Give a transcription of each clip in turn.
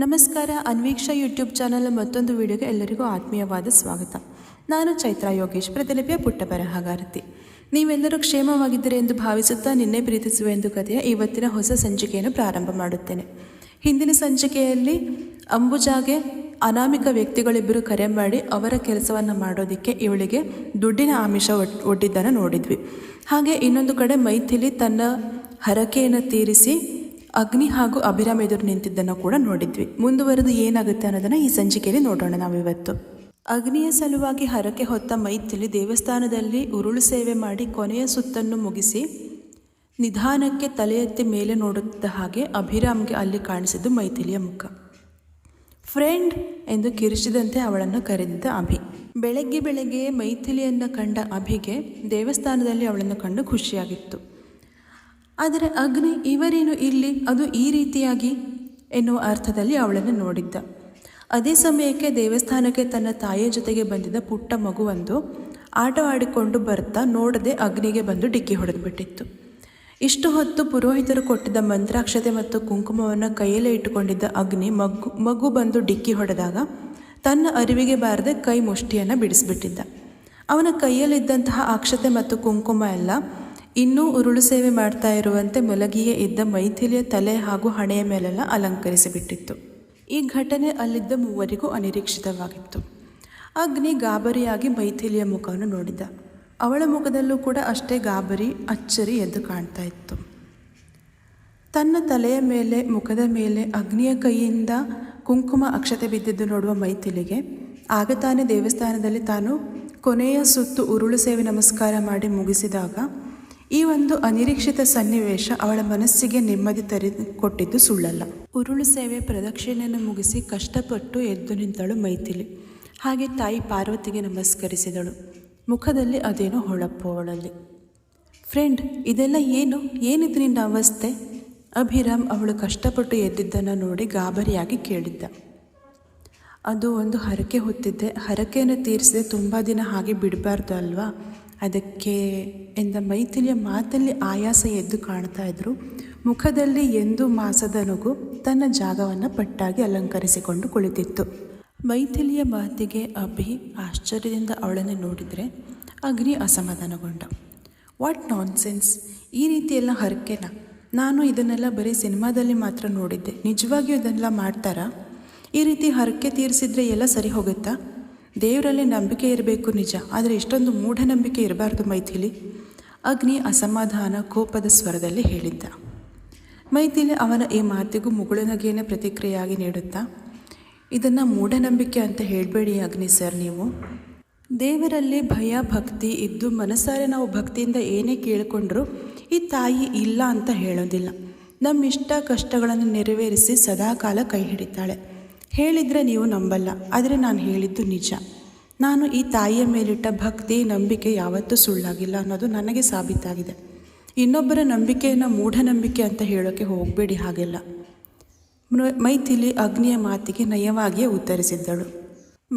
ನಮಸ್ಕಾರ. ಅನ್ವೀಕ್ಷಾ YouTube channel ಮತ್ತೊಂದು ವಿಡಿಯೋಗೆ ಎಲ್ಲರಿಗೂ ಆತ್ಮೀಯವಾದ ಸ್ವಾಗತ. ನಾನು ಚೈತ್ರ ಯೋಗೇಶ್, ಪ್ರತಿಲಿಪಿಯ ಪುಟ್ಟ ಬರಹಗಾರತಿ. ನೀವೆಲ್ಲರೂ ಕ್ಷೇಮವಾಗಿದ್ದೀರಿ ಎಂದು ಭಾವಿಸುತ್ತಾ ನಿನ್ನೆ ಪ್ರೀತಿಸುವೆ ಎಂದು ಕಥೆಯ ಇವತ್ತಿನ ಹೊಸ ಸಂಚಿಕೆಯನ್ನು ಪ್ರಾರಂಭ ಮಾಡುತ್ತೇನೆ. ಹಿಂದಿನ ಸಂಚಿಕೆಯಲ್ಲಿ ಅಂಬುಜಾಗೆ ಅನಾಮಿಕ ವ್ಯಕ್ತಿಗಳಿಬ್ಬರು ಕರೆ ಮಾಡಿ ಅವರ ಕೆಲಸವನ್ನು ಮಾಡೋದಕ್ಕೆ ಇವಳಿಗೆ ದುಡ್ಡಿನ ಆಮಿಷ ಒಡ್ಡಿದ್ದನ್ನು ನೋಡಿದ್ವಿ. ಹಾಗೆ ಇನ್ನೊಂದು ಕಡೆ ಮೈಥಿಲಿ ತನ್ನ ಹರಕೆಯನ್ನು ತೀರಿಸಿ ಅಗ್ನಿ ಹಾಗೂ ಅಭಿರಾಮ್ ಎದುರು ನಿಂತಿದ್ದನ್ನು ಕೂಡ ನೋಡಿದ್ವಿ. ಮುಂದುವರೆದು ಏನಾಗುತ್ತೆ ಅನ್ನೋದನ್ನು ಈ ಸಂಚಿಕೆಯಲ್ಲಿ ನೋಡೋಣ ನಾವಿವತ್ತು. ಅಗ್ನಿಯ ಸಲುವಾಗಿ ಹರಕೆ ಹೊತ್ತ ಮೈಥಿಲಿ ದೇವಸ್ಥಾನದಲ್ಲಿ ಉರುಳು ಸೇವೆ ಮಾಡಿ ಕೊನೆಯ ಸುತ್ತನ್ನು ಮುಗಿಸಿ ನಿಧಾನಕ್ಕೆ ತಲೆ ಎತ್ತಿ ಮೇಲೆ ನೋಡುತ್ತಿದ್ದ ಹಾಗೆ ಅಭಿರಾಮ್ಗೆ ಅಲ್ಲಿ ಕಾಣಿಸಿದ್ದು ಮೈಥಿಲಿಯ ಮುಖ. ಫ್ರೆಂಡ್ ಎಂದು ಕಿರಿಚಿದಂತೆ ಅವಳನ್ನು ಕರೆದಿದ್ದ ಅಭಿ. ಬೆಳಗ್ಗೆ ಮೈಥಿಲಿಯನ್ನು ಕಂಡ ಅಭಿಗೆ ದೇವಸ್ಥಾನದಲ್ಲಿ ಅವಳನ್ನು ಕಂಡು ಖುಷಿಯಾಗಿತ್ತು. ಆದರೆ ಅಗ್ನಿ ಇವರೇನು ಇಲ್ಲಿ, ಅದು ಈ ರೀತಿಯಾಗಿ ಎನ್ನುವ ಅರ್ಥದಲ್ಲಿ ಅವಳನ್ನು ನೋಡಿದ್ದ. ಅದೇ ಸಮಯಕ್ಕೆ ದೇವಸ್ಥಾನಕ್ಕೆ ತನ್ನ ತಾಯಿಯ ಜೊತೆಗೆ ಬಂದಿದ್ದ ಪುಟ್ಟ ಮಗುವೊಂದು ಆಟ ಆಡಿಕೊಂಡು ಬರ್ತಾ ನೋಡದೆ ಅಗ್ನಿಗೆ ಬಂದು ಡಿಕ್ಕಿ ಹೊಡೆದುಬಿಟ್ಟಿತ್ತು. ಇಷ್ಟು ಹೊತ್ತು ಪುರೋಹಿತರು ಕೊಟ್ಟಿದ್ದ ಮಂತ್ರಾಕ್ಷತೆ ಮತ್ತು ಕುಂಕುಮವನ್ನು ಕೈಯಲ್ಲೇ ಇಟ್ಟುಕೊಂಡಿದ್ದ ಅಗ್ನಿ ಮಗು ಬಂದು ಡಿಕ್ಕಿ ಹೊಡೆದಾಗ ತನ್ನ ಅರಿವಿಗೆ ಬಾರದೆ ಕೈ ಮುಷ್ಟಿಯನ್ನು ಬಿಡಿಸಿಬಿಟ್ಟಿದ್ದ. ಅವನ ಕೈಯಲ್ಲಿದ್ದಂತಹ ಅಕ್ಷತೆ ಮತ್ತು ಕುಂಕುಮ ಎಲ್ಲ ಇನ್ನೂ ಉರುಳು ಸೇವೆ ಮಾಡ್ತಾ ಇರುವಂತೆ ಮಲಗಿಯೇ ಇದ್ದ ಮೈಥಿಲಿಯ ತಲೆ ಹಾಗೂ ಹಣೆಯ ಮೇಲೆಲ್ಲ ಅಲಂಕರಿಸಿಬಿಟ್ಟಿತ್ತು. ಈ ಘಟನೆ ಅಲ್ಲಿದ್ದ ಮೂವರಿಗೂ ಅನಿರೀಕ್ಷಿತವಾಗಿತ್ತು. ಅಗ್ನಿ ಗಾಬರಿಯಾಗಿ ಮೈಥಿಲಿಯ ಮುಖವನ್ನು ನೋಡಿದ. ಅವಳ ಮುಖದಲ್ಲೂ ಕೂಡ ಅಷ್ಟೇ ಗಾಬರಿ, ಅಚ್ಚರಿ ಎದ್ದು ಕಾಣ್ತಾ ಇತ್ತು. ತನ್ನ ತಲೆಯ ಮೇಲೆ, ಮುಖದ ಮೇಲೆ ಅಗ್ನಿಯ ಕೈಯಿಂದ ಕುಂಕುಮ ಅಕ್ಷತೆ ಬಿದ್ದಿದ್ದು ನೋಡುವ ಮೈಥಿಲಿಗೆ ಆಗ ತಾನೇ ದೇವಸ್ಥಾನದಲ್ಲಿ ತಾನು ಕೊನೆಯ ಸುತ್ತು ಉರುಳು ಸೇವೆ ನಮಸ್ಕಾರ ಮಾಡಿ ಮುಗಿಸಿದಾಗ ಈ ಒಂದು ಅನಿರೀಕ್ಷಿತ ಸನ್ನಿವೇಶ ಅವಳ ಮನಸ್ಸಿಗೆ ನೆಮ್ಮದಿ ಕೊಟ್ಟಿದ್ದು ಸುಳ್ಳಲ್ಲ. ಉರುಳು ಸೇವೆ ಪ್ರದಕ್ಷಿಣೆಯನ್ನು ಮುಗಿಸಿ ಕಷ್ಟಪಟ್ಟು ಎದ್ದು ನಿಂತಳು ಮೈಥಿಲಿ. ಹಾಗೆ ತಾಯಿ ಪಾರ್ವತಿಗೆ ನಮಸ್ಕರಿಸಿದಳು. ಮುಖದಲ್ಲಿ ಅದೇನೋ ಹೊಳಪು ಅವಳಲ್ಲಿ. ಫ್ರೆಂಡ್, ಇದೆಲ್ಲ ಏನಿದು ನಿನ್ನ ಅವಸ್ಥೆ? ಅಭಿರಾಮ್ ಅವಳು ಕಷ್ಟಪಟ್ಟು ಎದ್ದಿದ್ದನ್ನು ನೋಡಿ ಗಾಬರಿಯಾಗಿ ಕೇಳಿದ್ದ. ಅದು ಒಂದು ಹರಕೆ ಹೊತ್ತಿದ್ದೆ, ಹರಕೆಯನ್ನು ತೀರಿಸದೆ ತುಂಬ ದಿನ ಹಾಗೆ ಬಿಡಬಾರ್ದು ಅಲ್ವಾ, ಅದಕ್ಕೆ ಎಂದ ಮೈಥಿಲಿಯ ಮಾತಲ್ಲಿ ಆಯಾಸ ಎದ್ದು ಕಾಣ್ತಾ ಇದ್ರು. ಮುಖದಲ್ಲಿ ಎಂದು ಮಾಸದ ನಗು ತನ್ನ ಜಾಗವನ್ನು ಪಟ್ಟಾಗಿ ಅಲಂಕರಿಸಿಕೊಂಡು ಕುಳಿತಿತ್ತು. ಮೈಥಿಲಿಯ ಮಾತಿಗೆ ಅಭಿ ಆಶ್ಚರ್ಯದಿಂದ ಅವಳನ್ನು ನೋಡಿದರೆ ಅಗ್ನಿ ಅಸಮಾಧಾನಗೊಂಡ. ವಾಟ್ ನಾನ್ಸೆನ್ಸ್, ಈ ರೀತಿಯೆಲ್ಲ ಹರಕೆನ? ನಾನು ಇದನ್ನೆಲ್ಲ ಬರೀ ಸಿನಿಮಾದಲ್ಲಿ ಮಾತ್ರ ನೋಡಿದ್ದೆ, ನಿಜವಾಗಿಯೂ ಇದನ್ನೆಲ್ಲ ಮಾಡ್ತಾರಾ? ಈ ರೀತಿ ಹರಕೆ ತೀರಿಸಿದ್ರೆ ಎಲ್ಲ ಸರಿ ಹೋಗುತ್ತಾ? ದೇವರಲ್ಲಿ ನಂಬಿಕೆ ಇರಬೇಕು ನಿಜ, ಆದರೆ ಇಷ್ಟೊಂದು ಮೂಢನಂಬಿಕೆ ಇರಬಾರ್ದು ಮೈಥಿಲಿ, ಅಗ್ನಿ ಅಸಮಾಧಾನ ಕೋಪದ ಸ್ವರದಲ್ಲಿ ಹೇಳಿದ್ದ. ಮೈಥಿಲಿ ಅವನ ಈ ಮಾತಿಗೂ ಮುಗುಳುನಗೆಯೇ ಪ್ರತಿಕ್ರಿಯೆಯಾಗಿ ನೀಡುತ್ತಾ, ಇದನ್ನು ಮೂಢನಂಬಿಕೆ ಅಂತ ಹೇಳಬೇಡಿ ಅಗ್ನಿ ಸರ್. ನೀವು ದೇವರಲ್ಲಿ ಭಯ ಭಕ್ತಿ ಇದ್ದು ಮನಸಾರೆ ನಾವು ಭಕ್ತಿಯಿಂದ ಏನೇ ಕೇಳಿಕೊಂಡ್ರೂ ಈ ತಾಯಿ ಇಲ್ಲ ಅಂತ ಹೇಳೋದಿಲ್ಲ. ನಮ್ಮ ಇಷ್ಟ ಕಷ್ಟಗಳನ್ನು ನೆರವೇರಿಸಿ ಸದಾಕಾಲ ಕೈ ಹಿಡಿತಾಳೆ. ಹೇಳಿದರೆ ನೀವು ನಂಬಲ್ಲ, ಆದರೆ ನಾನು ಹೇಳಿದ್ದು ನಿಜ. ನಾನು ಈ ತಾಯಿಯ ಮೇಲಿಟ್ಟ ಭಕ್ತಿ ನಂಬಿಕೆ ಯಾವತ್ತೂ ಸುಳ್ಳಾಗಿಲ್ಲ ಅನ್ನೋದು ನನಗೆ ಸಾಬೀತಾಗಿದೆ. ಇನ್ನೊಬ್ಬರ ನಂಬಿಕೆಯನ್ನು ಮೂಢನಂಬಿಕೆ ಅಂತ ಹೇಳೋಕ್ಕೆ ಹೋಗಬೇಡಿ ಹಾಗೆಲ್ಲ. ಮೈಥಿಲಿ ಅಗ್ನಿಯ ಮಾತಿಗೆ ನಯವಾಗಿಯೇ ಉತ್ತರಿಸಿದ್ದಳು.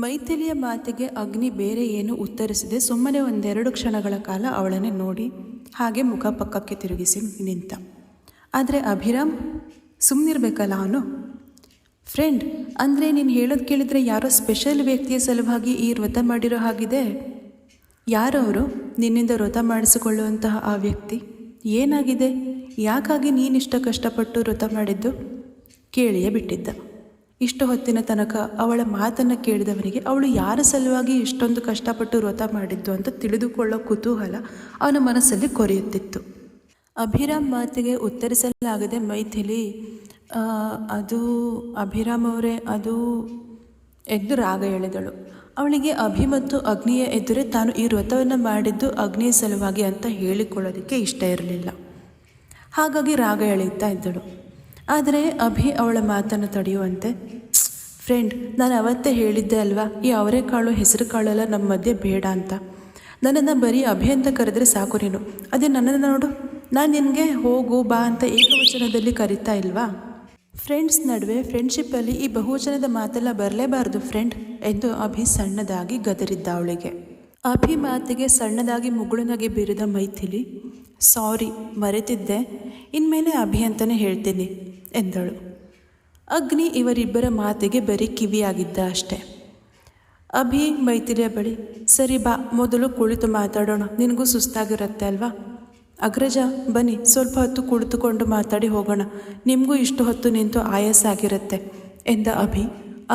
ಮೈಥಿಲಿಯ ಮಾತಿಗೆ ಅಗ್ನಿ ಬೇರೆ ಏನು ಉತ್ತರಿಸದೆ ಸುಮ್ಮನೆ ಒಂದೆರಡು ಕ್ಷಣಗಳ ಕಾಲ ಅವಳನ್ನೇ ನೋಡಿ ಹಾಗೆ ಮುಖ ಪಕ್ಕಕ್ಕೆ ತಿರುಗಿಸಿ ನಿಂತ. ಆದರೆ ಅಭಿರಾಮ್ ಸುಮ್ಮನಿರ್ಬೇಕಲ್ಲ ಅವನು. ಫ್ರೆಂಡ್, ಅಂದರೆ ನೀನು ಹೇಳೋದು ಕೇಳಿದರೆ ಯಾರೋ ಸ್ಪೆಷಲ್ ವ್ಯಕ್ತಿಯ ಸಲುವಾಗಿ ಈ ವ್ರತ ಮಾಡಿರೋ ಹಾಗಿದೆ. ಯಾರವರು ನಿನ್ನಿಂದ ವ್ರತ ಮಾಡಿಸಿಕೊಳ್ಳುವಂತಹ ಆ ವ್ಯಕ್ತಿ? ಏನಾಗಿದೆ? ಯಾಕಾಗಿ ನೀನಿಷ್ಟ ಕಷ್ಟಪಟ್ಟು ವ್ರತ ಮಾಡಿದ್ದು? ಕೇಳಿಯೇ ಬಿಟ್ಟಿದ್ದ. ಇಷ್ಟು ಹೊತ್ತಿನ ತನಕ ಅವಳ ಮಾತನ್ನು ಕೇಳಿದವನಿಗೆ ಅವಳು ಯಾರ ಸಲುವಾಗಿ ಇಷ್ಟೊಂದು ಕಷ್ಟಪಟ್ಟು ವ್ರತ ಮಾಡಿದ್ದು ಅಂತ ತಿಳಿದುಕೊಳ್ಳೋ ಕುತೂಹಲ ಅವನ ಮನಸ್ಸಲ್ಲಿ ಕೊರೆಯುತ್ತಿತ್ತು. ಅಭಿರಾಮ್ ಮಾತಿಗೆ ಉತ್ತರಿಸಲಾಗದೆ ಮೈಥಿಲಿ ಅದು ಅಭಿರಾಮ್ ಅವರೇ ಅದು ಎದ್ದು ರಾಗ ಎಳೆದಳು. ಅವಳಿಗೆ ಅಭಿ ಮತ್ತು ಅಗ್ನಿಯ ಎದುರೇ ತಾನು ಈ ವ್ರತವನ್ನು ಮಾಡಿದ್ದು ಅಗ್ನಿಯ ಸಲುವಾಗಿ ಅಂತ ಹೇಳಿಕೊಳ್ಳೋದಕ್ಕೆ ಇಷ್ಟ ಇರಲಿಲ್ಲ. ಹಾಗಾಗಿ ರಾಗ ಎಳೆಯುತ್ತಾ ಇದ್ದಳು. ಆದರೆ ಅಭಿ ಅವಳ ಮಾತನ್ನು ತಡೆಯುವಂತೆ, ಫ್ರೆಂಡ್, ನಾನು ಅವತ್ತೇ ಹೇಳಿದ್ದೆ ಅಲ್ವಾ, ಈ ಅವರೆಕಾಳು ಹೆಸರು ಕಾಳೆಲ್ಲ ನಮ್ಮ ಮಧ್ಯೆ ಬೇಡ ಅಂತ. ನನ್ನನ್ನು ಬರೀ ಅಭಿ ಅಂತ ಕರೆದ್ರೆ ಸಾಕು ನೀನು. ಅದೇ ನನ್ನನ್ನು ನೋಡು, ನಾನು ನಿನಗೆ ಹೋಗು ಬಾ ಅಂತ ಏಕವಚನದಲ್ಲಿ ಕರೀತಾ ಇಲ್ವಾ? ಫ್ರೆಂಡ್ಸ್ ನಡುವೆ ಫ್ರೆಂಡ್ಶಿಪ್ಪಲ್ಲಿ ಈ ಬಹುವಚನದ ಮಾತೆಲ್ಲ ಬರಲೇಬಾರ್ದು ಫ್ರೆಂಡ್ ಎಂದು ಅಭಿ ಸಣ್ಣದಾಗಿ ಗದರಿದ್ದ ಅವಳಿಗೆ. ಅಭಿ ಮಾತಿಗೆ ಸಣ್ಣದಾಗಿ ಮುಗುಳುನಗೆ ಬೀರಿದ ಮೈಥಿಲಿ, ಸಾರಿ ಮರೆತಿದ್ದೆ, ಇನ್ಮೇಲೆ ಅಭಿ ಅಂತಲೇ ಹೇಳ್ತೀನಿ ಎಂದಳು. ಅಗ್ನಿ ಇವರಿಬ್ಬರ ಮಾತಿಗೆ ಬರೀ ಕಿವಿಯಾಗಿದ್ದ ಅಷ್ಟೆ. ಅಭಿ ಮೈಥಿಲಿಯ ಬಳಿ, ಸರಿ ಬಾ, ಮೊದಲು ಕುಳಿತು ಮಾತಾಡೋಣ, ನಿನಗೂ ಸುಸ್ತಾಗಿರುತ್ತೆ ಅಲ್ವಾ? ಅಗ್ರಜ, ಬನ್ನಿ, ಸ್ವಲ್ಪ ಹೊತ್ತು ಕುಳಿತುಕೊಂಡು ಮಾತಾಡಿ ಹೋಗೋಣ, ನಿಮಗೂ ಇಷ್ಟು ಹೊತ್ತು ನಿಂತು ಆಯಾಸ ಆಗಿರುತ್ತೆ ಎಂದ ಅಭಿ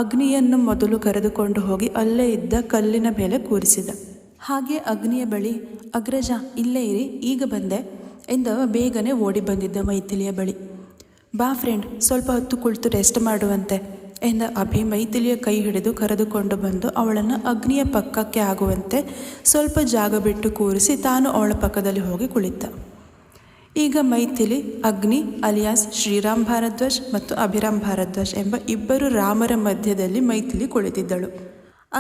ಅಗ್ನಿಯನ್ನು ಮೊದಲು ಕರೆದುಕೊಂಡು ಹೋಗಿ ಅಲ್ಲೇ ಇದ್ದ ಕಲ್ಲಿನ ಮೇಲೆ ಕೂರಿಸಿದ. ಹಾಗೆ ಅಗ್ನಿಯ ಬಳಿ, ಅಗ್ರಜ ಇಲ್ಲೇ ಇರಿ, ಈಗ ಬಂದೆ ಎಂದ ಬೇಗನೆ ಓಡಿ ಬಂದಿದ್ದ ಮೈಥಿಲಿಯ ಬಳಿ. ಬಾ ಫ್ರೆಂಡ್, ಸ್ವಲ್ಪ ಹೊತ್ತು ಕುಳಿತು ರೆಸ್ಟ್ ಮಾಡುವಂತೆ ಎಂದ ಅಭಿ ಮೈಥಿಲಿಯ ಕೈ ಹಿಡಿದು ಕರೆದುಕೊಂಡು ಬಂದು ಅವಳನ್ನು ಅಗ್ನಿಯ ಪಕ್ಕಕ್ಕೆ ಆಗುವಂತೆ ಸ್ವಲ್ಪ ಜಾಗ ಬಿಟ್ಟು ಕೂರಿಸಿ ತಾನು ಅವಳ ಪಕ್ಕದಲ್ಲಿ ಹೋಗಿ ಕುಳಿತ. ಈಗ ಮೈಥಿಲಿ, ಅಗ್ನಿ ಅಲಿಯಾಸ್ ಶ್ರೀರಾಮ್ ಭಾರದ್ವಾಜ್ ಮತ್ತು ಅಭಿರಾಮ್ ಭಾರದ್ವಾಜ್ ಎಂಬ ಇಬ್ಬರು ರಾಮರ ಮಧ್ಯದಲ್ಲಿ ಮೈಥಿಲಿ ಕುಳಿತಿದ್ದಳು.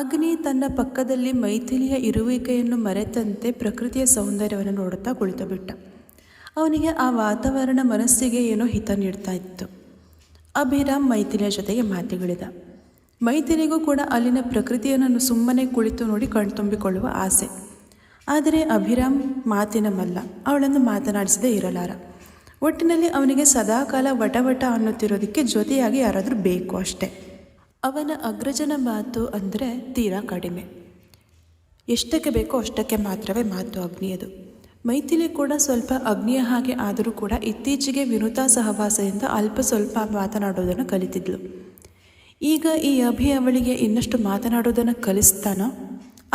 ಅಗ್ನಿ ತನ್ನ ಪಕ್ಕದಲ್ಲಿ ಮೈಥಿಲಿಯ ಇರುವಿಕೆಯನ್ನು ಮರೆತಂತೆ ಪ್ರಕೃತಿಯ ಸೌಂದರ್ಯವನ್ನು ನೋಡುತ್ತಾ ಕುಳಿತುಬಿಟ್ಟ. ಅವನಿಗೆ ಆ ವಾತಾವರಣ ಮನಸ್ಸಿಗೆ ಏನೋ ಹಿತ ನೀಡ್ತಾ ಇತ್ತು. ಅಭಿರಾಮ್ ಮೈಥಿಲಿಯ ಜೊತೆಗೆ ಮಾತುಗಳಿದ. ಮೈಥಿಲಿಗೂ ಕೂಡ ಅಲ್ಲಿನ ಪ್ರಕೃತಿಯನ್ನು ಸುಮ್ಮನೆ ಕುಳಿತು ನೋಡಿ ಕಣ್ತುಂಬಿಕೊಳ್ಳುವ ಆಸೆ. ಆದರೆ ಅಭಿರಾಮ್ ಮಾತಿನ ಮಲ್ಲ, ಅವಳನ್ನು ಮಾತನಾಡಿಸದೇ ಇರಲಾರ. ಒಟ್ಟಿನಲ್ಲಿ ಅವನಿಗೆ ಸದಾಕಾಲ ವಟ ಅನ್ನುತ್ತಿರೋದಕ್ಕೆ ಜೊತೆಯಾಗಿ ಯಾರಾದರೂ ಬೇಕು ಅಷ್ಟೆ. ಅವನ ಅಗ್ರಜನ ಮಾತು ಅಂದರೆ ತೀರಾ ಕಡಿಮೆ, ಎಷ್ಟಕ್ಕೆ ಬೇಕೋ ಅಷ್ಟಕ್ಕೆ ಮಾತ್ರವೇ ಮಾತು ಅಗ್ನಿಯದು. ಮೈಥಿಲಿ ಕೂಡ ಸ್ವಲ್ಪ ಅಗ್ನಿಯ ಹಾಗೆ ಆದರೂ ಕೂಡ ಇತ್ತೀಚೆಗೆ ವಿನುತಾ ಸಹವಾಸದಿಂದ ಅಲ್ಪ ಸ್ವಲ್ಪ ಮಾತನಾಡೋದನ್ನು ಕಲಿತಿದ್ಲು. ಈಗ ಈ ಅಭಿ ಅವಳಿಗೆ ಇನ್ನಷ್ಟು ಮಾತನಾಡೋದನ್ನು ಕಲಿಸ್ತಾನೋ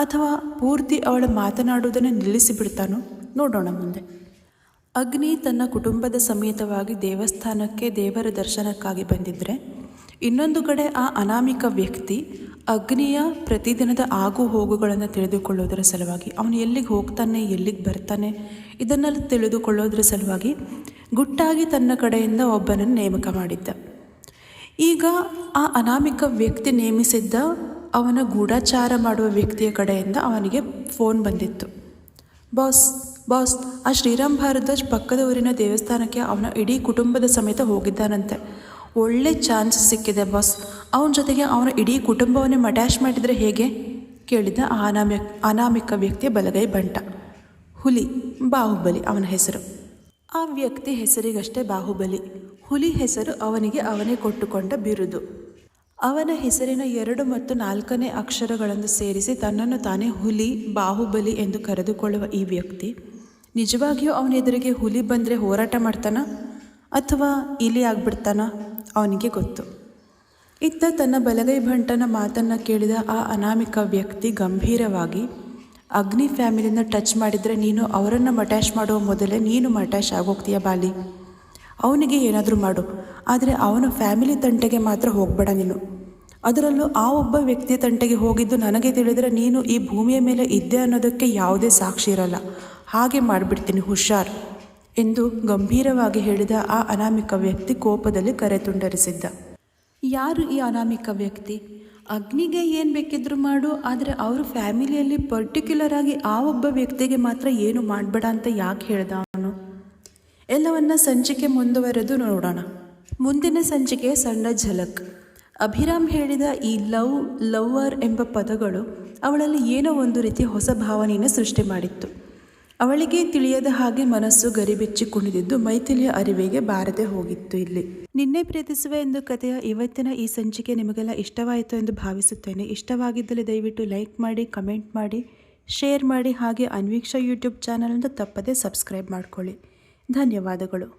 ಅಥವಾ ಪೂರ್ತಿ ಅವಳ ಮಾತನಾಡುವುದನ್ನು ನಿಲ್ಲಿಸಿಬಿಡ್ತಾನೋ ನೋಡೋಣ ಮುಂದೆ. ಅಗ್ನಿ ತನ್ನ ಕುಟುಂಬದ ಸಮೇತವಾಗಿ ದೇವಸ್ಥಾನಕ್ಕೆ ದೇವರ ದರ್ಶನಕ್ಕಾಗಿ ಬಂದಿದ್ದರೆ, ಇನ್ನೊಂದು ಕಡೆ ಆ ಅನಾಮಿಕ ವ್ಯಕ್ತಿ ಅಗ್ನಿಯ ಪ್ರತಿದಿನದ ಆಗು ಹೋಗುಗಳನ್ನು ತಿಳಿದುಕೊಳ್ಳೋದರ ಸಲುವಾಗಿ, ಅವನು ಎಲ್ಲಿಗೆ ಹೋಗ್ತಾನೆ ಎಲ್ಲಿಗೆ ಬರ್ತಾನೆ ಇದನ್ನೆಲ್ಲ ತಿಳಿದುಕೊಳ್ಳೋದರ ಸಲುವಾಗಿ ಗುಟ್ಟಾಗಿ ತನ್ನ ಕಡೆಯಿಂದ ಒಬ್ಬನನ್ನು ನೇಮಕ ಮಾಡಿದ್ದ. ಈಗ ಆ ಅನಾಮಿಕ ವ್ಯಕ್ತಿ ನೇಮಿಸಿದ್ದ ಅವನ ಗೂಢಚಾರ ಮಾಡುವ ವ್ಯಕ್ತಿಯ ಕಡೆಯಿಂದ ಅವನಿಗೆ ಫೋನ್ ಬಂದಿತ್ತು. ಬಾಸ್, ಆ ಶ್ರೀರಾಮ್ ಭಾರದ್ವಾಜ್ ಪಕ್ಕದ ಊರಿನ ದೇವಸ್ಥಾನಕ್ಕೆ ಅವನ ಇಡೀ ಕುಟುಂಬದ ಸಮೇತ ಹೋಗಿದ್ದಾನಂತೆ. ಒಳ್ಳೆ ಚಾನ್ಸ್ ಸಿಕ್ಕಿದೆ ಬಾಸ್, ಅವನ ಜೊತೆಗೆ ಅವನ ಇಡೀ ಕುಟುಂಬವನ್ನೇ ಅಟ್ಯಾಚ್ ಮಾಡಿದರೆ ಹೇಗೆ ಕೇಳಿದ ಅನಾಮಿಕ ವ್ಯಕ್ತಿಯ ಬಲಗೈ ಬಂಟ. ಹುಲಿ, ಬಾಹುಬಲಿ ಅವನ ಹೆಸರು. ಆ ವ್ಯಕ್ತಿ ಹೆಸರಿಗಷ್ಟೇ ಬಾಹುಬಲಿ, ಹುಲಿ ಹೆಸರು ಅವನಿಗೆ ಅವನೇ ಕೊಟ್ಟುಕೊಂಡ ಬಿರುದು. ಅವನ ಹೆಸರಿನ 2 ಮತ್ತು 4ನೇ ಅಕ್ಷರಗಳನ್ನು ಸೇರಿಸಿ ತನ್ನನ್ನು ತಾನೇ ಹುಲಿ, ಬಾಹುಬಲಿ ಎಂದು ಕರೆದುಕೊಳ್ಳುವ ಈ ವ್ಯಕ್ತಿ ನಿಜವಾಗಿಯೂ ಅವನ ಎದುರಿಗೆ ಹುಲಿ ಬಂದರೆ ಹೋರಾಟ ಮಾಡ್ತಾನ ಅಥವಾ ಇಲಿ ಆಗ್ಬಿಡ್ತಾನ ಅವನಿಗೆ ಗೊತ್ತು. ಇತ್ತ ತನ್ನ ಬಲಗೈ ಭಂಟನ ಮಾತನ್ನು ಕೇಳಿದ ಆ ಅನಾಮಿಕ ವ್ಯಕ್ತಿ ಗಂಭೀರವಾಗಿ, ಅಗ್ನಿ ಫ್ಯಾಮಿಲಿನ ಟಚ್ ಮಾಡಿದರೆ ನೀನು ಅವರನ್ನು ಅಟ್ಯಾಚ್ ಮಾಡುವ ಮೊದಲೇ ನೀನು ಅಟ್ಯಾಚ್ ಆಗೋಗ್ತೀಯ ಬಾಲಿ. ಅವನಿಗೆ ಏನಾದರೂ ಮಾಡು, ಆದರೆ ಅವನ ಫ್ಯಾಮಿಲಿ ತಂಟೆಗೆ ಮಾತ್ರ ಹೋಗಬೇಡ ನೀನು. ಅದರಲ್ಲೂ ಆ ಒಬ್ಬ ವ್ಯಕ್ತಿಯ ತಂಟೆಗೆ ಹೋಗಿದ್ದು ನನಗೆ ತಿಳಿದರೆ ನೀನು ಈ ಭೂಮಿಯ ಮೇಲೆ ಇದ್ದೆ ಅನ್ನೋದಕ್ಕೆ ಯಾವುದೇ ಸಾಕ್ಷಿ ಇರಲ್ಲ. ಹಾಗೆ ಮಾಡಿಬಿಡ್ತೀನಿ, ಹುಷಾರ್ ಎಂದು ಗಂಭೀರವಾಗಿ ಹೇಳಿದ ಆ ಅನಾಮಿಕ ವ್ಯಕ್ತಿ ಕೋಪದಲ್ಲಿ ಕರೆ ತುಂಡರಿಸಿದ್ದ. ಯಾರು ಈ ಅನಾಮಿಕ ವ್ಯಕ್ತಿ? ಅಗ್ನಿಗೆ ಏನು ಬೇಕಿದ್ರೂ ಮಾಡು, ಆದರೆ ಅವ್ರ ಫ್ಯಾಮಿಲಿಯಲ್ಲಿ ಪರ್ಟಿಕ್ಯುಲರ್ ಆಗಿ ಆ ಒಬ್ಬ ವ್ಯಕ್ತಿಗೆ ಮಾತ್ರ ಏನು ಮಾಡಬೇಡ ಅಂತ ಯಾಕೆ ಹೇಳ್ದ ಅವನು? ಎಲ್ಲವನ್ನ ಸಂಚಿಕೆ ಮುಂದುವರೆದು ನೋಡೋಣ. ಮುಂದಿನ ಸಂಚಿಕೆಯ ಸಣ್ಣ ಝಲಕ್. ಅಭಿರಾಮ್ ಹೇಳಿದ ಈ ಲವ್ವರ್ ಎಂಬ ಪದಗಳು ಅವಳಲ್ಲಿ ಏನೋ ಒಂದು ರೀತಿ ಹೊಸ ಭಾವನೆಯನ್ನು ಸೃಷ್ಟಿ ಮಾಡಿತ್ತು. ಅವಳಿಗೆ ತಿಳಿಯದ ಹಾಗೆ ಮನಸ್ಸು ಗರಿಬಿಚ್ಚಿ ಕುಣಿದಿದ್ದು ಮೈಥಿಲಿಯ ಅರಿವಿಗೆ ಬಾರದೆ ಹೋಗಿತ್ತು. ಇಲ್ಲಿ ನಿನ್ನೆ ಪ್ರೀತಿಸುವೆ ಎಂದು ಕಥೆಯ ಇವತ್ತಿನ ಈ ಸಂಚಿಕೆ ನಿಮಗೆಲ್ಲ ಇಷ್ಟವಾಯಿತು ಎಂದು ಭಾವಿಸುತ್ತೇನೆ. ಇಷ್ಟವಾಗಿದ್ದಲ್ಲಿ ದಯವಿಟ್ಟು ಲೈಕ್ ಮಾಡಿ, ಕಮೆಂಟ್ ಮಾಡಿ, ಶೇರ್ ಮಾಡಿ, ಹಾಗೆ ಅನ್ವೀಕ್ಷಾ ಯೂಟ್ಯೂಬ್ ಚಾನಲನ್ನು ತಪ್ಪದೇ ಸಬ್ಸ್ಕ್ರೈಬ್ ಮಾಡಿಕೊಳ್ಳಿ. ಧನ್ಯವಾದಗಳು.